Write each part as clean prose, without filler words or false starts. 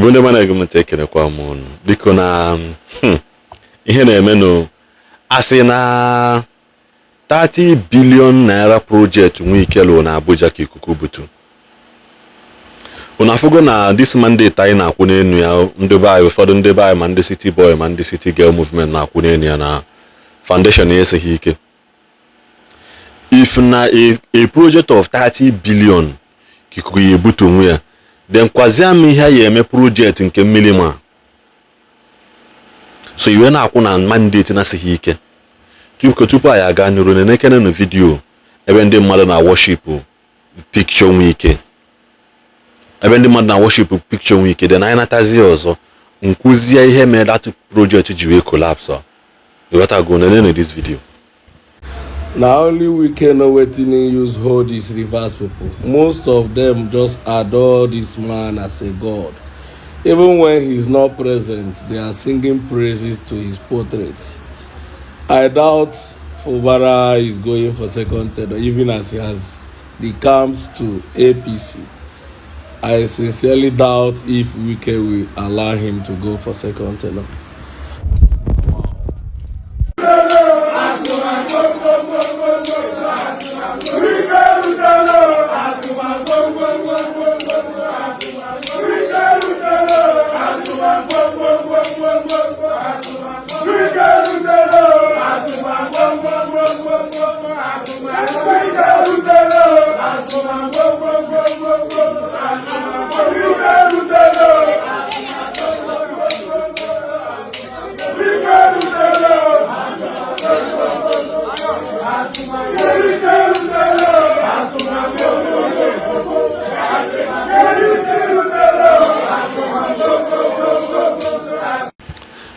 Igbo ndị mana argument ekenekwa m unu biko na ihe na-eme no asị na 30 billion naira project Wike lo na Abuja ka ikuku butu. Una fugo na this mandate anyị na-akwụ n'enu ya ndị be anyị ụfọdụ ndị be anyị ma ndị city boy ma ndị city girl movement na-akwụ n'enu ya na foundation esighị ike. If na a project of 30 billion ka ikuku ya ebutu onwe ya, then kwaziam ihe ya eme project nke mmiri ma. So iwe na-akwụ na mandate na sighị ike. Tupu anyị aga n'iru na-ekene no video ebe ndị mmadụ na worship picture Wike. Ebe ndị mmadụ na worship picture Wike, then anyị natazi ọzọ nkuzie ihe mere that project ji wee collapse. You got to go in this video. Now only Wike know wetin use hold these rivers people. Most of them just adore this man as a god. Even when he's not present, they are singing praises to his portrait. I doubt Fubara is going for second term, even as he has the camps to APC. I sincerely doubt if Wike will allow him to go for second term.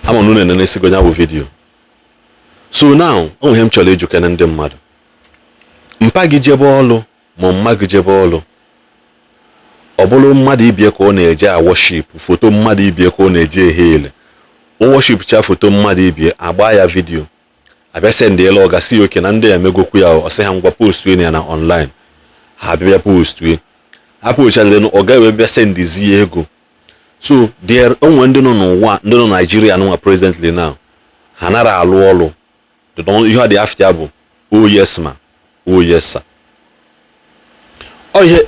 I'm on and I see video. So now, on him chole you can them mad. Mpagi jebolo, Momagi jebolo. Obolo madi bieko neja worship, photo madi bieko neje hail. O worship cha photo madi bie, abaya video. Abe send the log see you can ande amego kuya or say hangwa post we na online. Habi post we. Apo cha then oga we send the ego. So there onwe ndị no Nigeria no presently now. Hanara alu olu. They don't you had the after bụ oh yes ma. Oh yes sir. Oh yeah,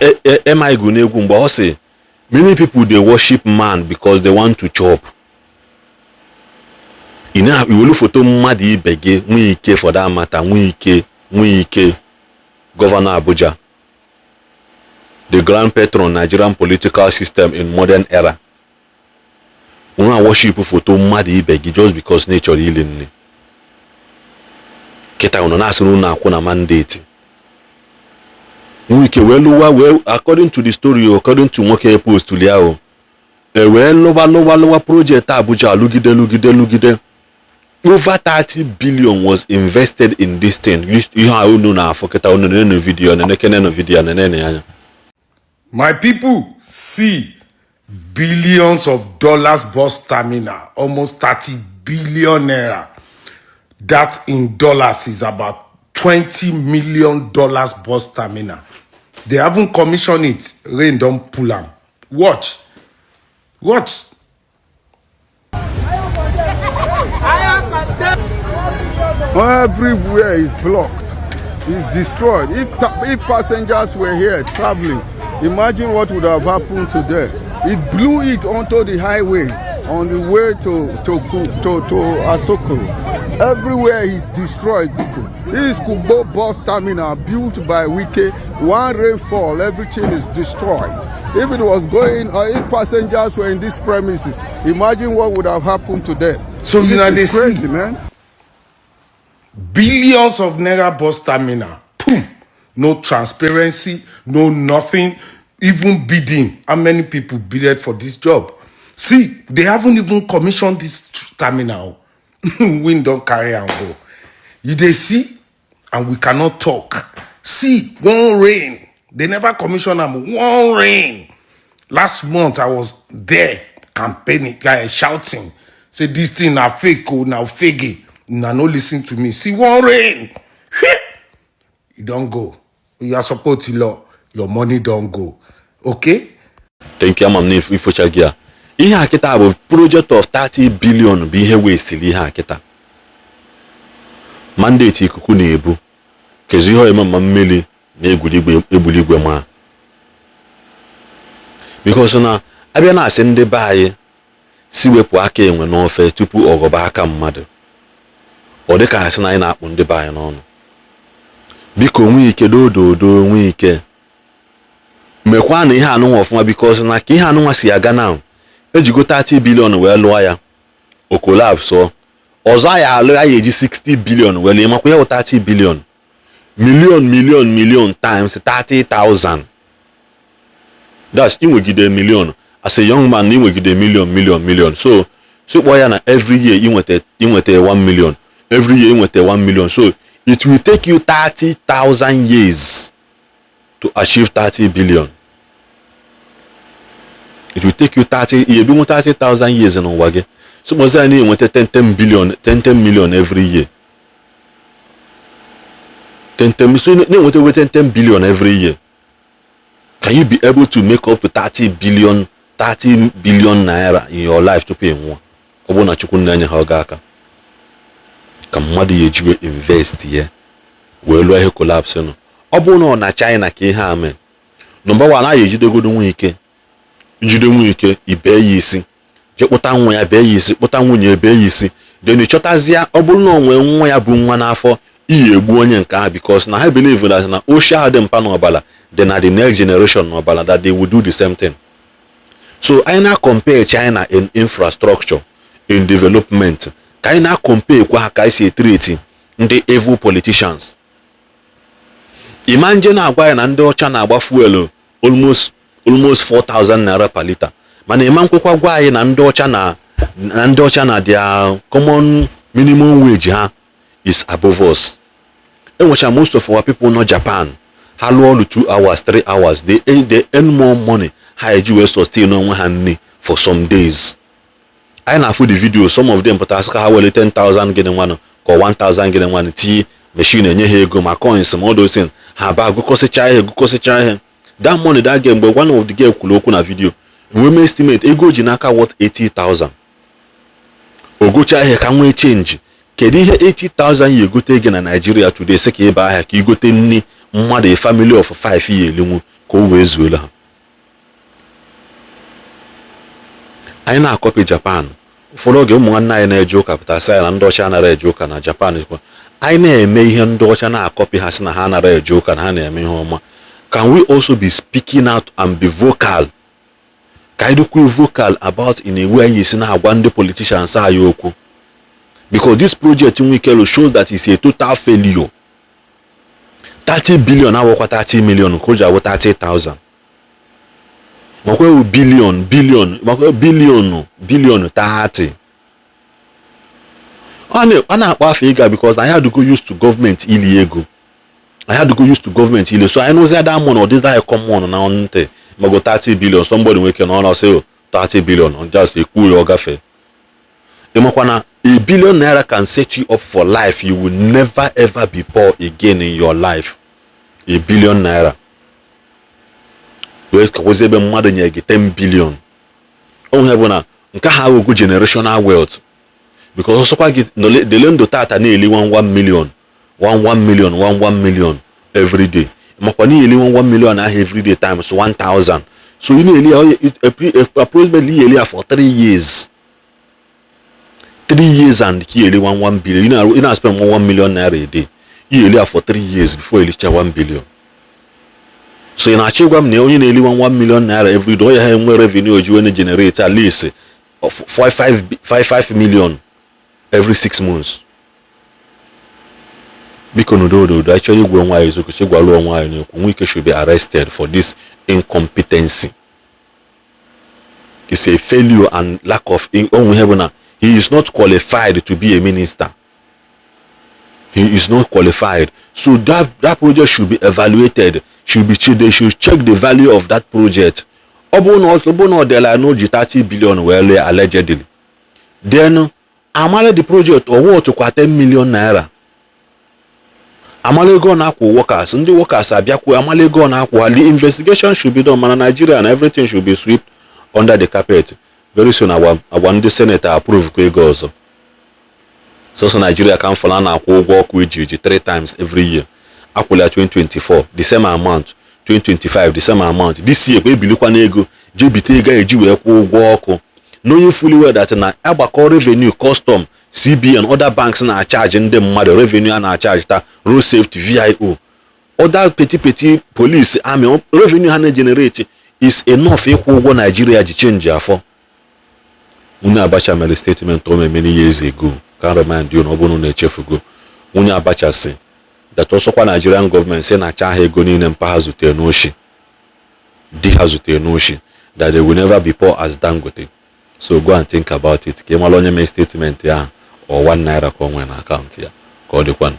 am I go negwu mgbe ọ sị many people they worship man because they want to chop. Ina iwelu photo mmadụ ibe gị Wike for that matter Wike Governor Abuja. The grand patron Nigerian political system in modern era. Una worship photo mmadụ ibe gị just because nature ile nne. Kita una na asụrụ na akwụ na mandate. Wike well according to the story, according to nwoke post liao. Lower project Abuja lugide. Over 30 billion was invested in this thing. You have no na foketa no video na nekene no video na nene. My people, see billions of dollars bus terminal, almost 30 billion naira. That in dollars is about $20 million bus terminal. They haven't commissioned it. Rain don't pull them. Watch. Everywhere is blocked. It's destroyed. If passengers were here traveling, imagine what would have happened to them. It blew it onto the highway on the way to Asoko. Everywhere is destroyed. This Kubo bus terminal built by Wike. One rainfall, everything is destroyed. If it was going, or if passengers were in these premises, imagine what would have happened to them. So you know this is crazy, man. Billions of naira bus terminal. Boom. No transparency, no nothing. Even bidding. How many people bidded for this job? See, they haven't even commissioned this terminal. Wind don't carry and go. They see, and we cannot talk. See, one rain. They never commissioned them. One rain. Last month, I was there campaigning, shouting. Say, this thing now fake, now fake. Now no listen to me. See, one rain. You don't go. You are supporting law. Your money don't go. Okay? Thank you, Mam. If ihe akịta bụ project of 30 billion bụ ihe westili ihe akịta. Mandate ikuku na-ebu kezi ihe eme ma mmiri na egwuligwe ma because na abịa na asị ndị be anyị si wepụ aka enwe n'ofe tupu ọgọba aka mmadụ, ọ dị ka asị na anyị na-akpụ ndị be anyị n'ọnụ. Biko nwe ike dododo nwe ike mekwa na ihe anụnwa ọfụma because na ka ihe anụnwa si aga na ejigo 30 billion wee lụọ ya o collapse ọzọ ya alụ ya eji 60 billion wee lee makwa ya 30 billion million times 30,000. That's inwegide million as a young man inwegide million so kpọọ ya na every year inwete 1 million, every year inwete 1 million, so it will take you 30,000 years to achieve 30 billion. It will take you 30,000 years in ụwa gị. So must I need 10 million every year. 10 billion every year. Can you be able to make up to 30 billion naira in your life to pay one? Obona chukwu anya ha ga aka. Ka mmadụ yejiwe invest ye. We lụọ ihe collapse no. Obona na China ka ihe amen. Number 1 a yejidegodo nwe ike. Jide nwe ike ibe ya isi. Je kpụta nwa ya bee ya isi, kpụta nwunye bee ya isi, then chọtazịa ọ bụrụ na onwe nwa ya bụ nwa n'afọ iyi egbu onye nke ahụ because na ha believe that na osha ha dị mpa n'ọbala then na the next generation n'ọbala that they will do the same thing. So anyị na-compare China in infrastructure, in development, ka anyị na-compare kwa ha ka anyị si treat ndị evil politicians. Imanje na-agwa ya na ndị ọcha na-agba fuel almost 4,000 naira per liter. Mana ịma nkwekwa gwa anyị na ndị ọcha na their common minimum wage ha is above us. Enwecha most of our people no Japan ha lụọ ọrụ 2 hours 3 hours they earn more money ha eji wee sustain onwe ha nne for some days. I na for the video some of them pụta asị ha wele 10,000 gịnị nwanụ ka 1,000 gịnị nwanụ tii machine enye ha ego ma coins ma odosin ha ba gụkọsịcha ihe that money that game mgbe one of the girl kwuru okwu na video we estimate ego ji n'aka worth 80,000. Ogocha ihe ka nwee change. Kedu ihe 80,000 ya egote gị na Nigeria today sị ka ebe ahịa ka igote nni mmadụ a family of 5 ya elinwu ka o wee zuola ha. Anyị na-akọpi Japan. Ụfọdụ oge ụmụ nwanne anyị na-eje ụka pụta sị na ndị ọcha anara eje ụka na Japan. Anyị na-eme ihe ndị ọcha na-akọpi ha sị na ha anara eje ụka na ha na-eme ihe ọma. Can we also be speaking out and be vocal? Ka anyị dịkwa vocal about in a way anyị si na-agwa ndị politicians anyị okwu. Because this project Nwikelu shows that it's a total failure. 30 billion awakwa 30 million ka o ji awụ 30,000. Makwa billion 30. Ọ na-akpa afọ ịga because I had to go used to government ili ego. So I know that money or did I come on na onte mago 30 billion somebody we can honor say 30 billion on just a cool ogafe. Imakwana a billion naira can set you up for life. You will never ever be poor again in your life. A billion naira. We was ebe mmadụ nye gị 10 billion. O nwere na nke ha go generational wealth. Because also kwa the lendo tata na-eli 1 million. 1 million every day. Makwani eli 1 million every day times 1,000. So you know approximately eli for 3 years. 3 years and he eli 1 billion. You know spend 1 million naira a day. You eli for 3 years before you reach 1 billion. So in achigwam na onye na-eli 1 million naira every day, you have revenue you want generate at least 5 million every 6 months. Because no actually go on why so say gwalo on why Wike should be arrested for this incompetency. It's a failure and lack of he is not qualified to be a minister. He is not qualified. So that project should be evaluated. They should check the value of that project. Obono there are no 30 billion well allegedly. Then amale the project or what to 10 million naira. Amalego na akwu workers, ndị workers abịakwu amalego na akwu. The investigation should be done, man. Nigeria and everything should be swept under the carpet. very soon agwa ndị senator approve kwa ego ọzọ. So Nigeria ka mfọla na-akwụ ụgwọ ọkụ iji 3 times every year. Akwụla 2024 the same amount, 2025 the same amount. This year kwa ebilikwa n'ego je bite ego eji wee kwụ ụgwọ ọkụ. Knowing fully well that na agbakọ revenue, custom, CBN, other banks na charge ndị mmadụ revenue na charge ta road safety, VIO, other petty police, army revenue ha na generate is enough ịkwụ ụgwọ Nigeria ji change afọ. Nwunye Abacha mere statement o many years ago. Can remind you, no bunu na-echefugo. Nwunye Abacha si that ọsọkwa Nigerian government say na acha ha ego niile mpa ha zutere n'oshi, di ha zutere n'oshi, that they will never be poor as Dangote. So go and think about it. Ka ịmara onye mee statement ya or 1 naira ka o nwee na account ya ka ọ dịkwanụ.